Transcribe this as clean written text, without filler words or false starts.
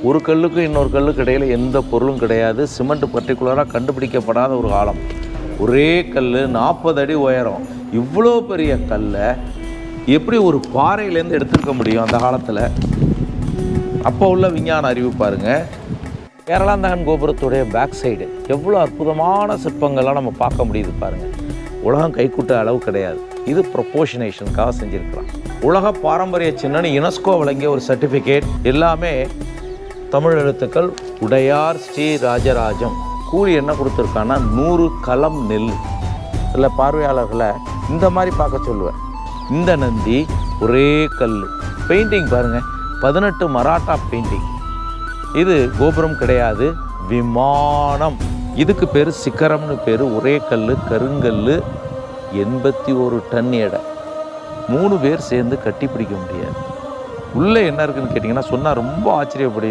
ஒரு கல்லுக்கும் இன்னொரு கல்லுக்கு இடையில் எந்த பொருளும் கிடையாது. சிமெண்ட் பர்டிகுலராக கண்டுபிடிக்கப்படாத ஒரு காலம். ஒரே கல் 40 அடி உயரம். இவ்வளோ பெரிய கல்லை எப்படி ஒரு பாறையிலேருந்து எடுத்துருக்க முடியும் அந்த காலத்தில்? அப்போ உள்ள விஞ்ஞான அறிவு பாருங்கள். கேரளாந்தகன் கோபுரத்துடைய பேக் சைடு எவ்வளோ அற்புதமான சிற்பங்கள்லாம் நம்ம பார்க்க முடியுது பாருங்கள். உலகம் கைக்கூட்ட அளவு கிடையாது. இது ப்ரொபோஷனேஷனுக்காக செஞ்சுருக்கலாம். உலக பாரம்பரிய சின்னன்னு யுனெஸ்கோ வழங்கிய ஒரு சர்டிஃபிகேட். எல்லாமே தமிழ் எழுத்துக்கள். உடையார் ஸ்ரீ ராஜராஜம். கூலி என்ன கொடுத்துருக்கான்னா 100 களம் நெல். சில பார்வையாளர்களை இந்த மாதிரி பார்க்க சொல்லுவேன். இந்த நந்தி ஒரே கல். பெயிண்டிங் பாருங்கள், 18 மராட்டா பெயிண்டிங். இது கோபுரம் கிடையாது, விமானம். இதுக்கு பேர் சிக்கரம்னு பேர். ஒரே கல், கருங்கல், 81 டன் எடை. 3 பேர் சேர்ந்து கட்டி பிடிக்க முடியாது. உள்ளே என்ன இருக்குன்னு கேட்டிங்கன்னா சொன்னால் ரொம்ப ஆச்சரியப்படுவீங்க.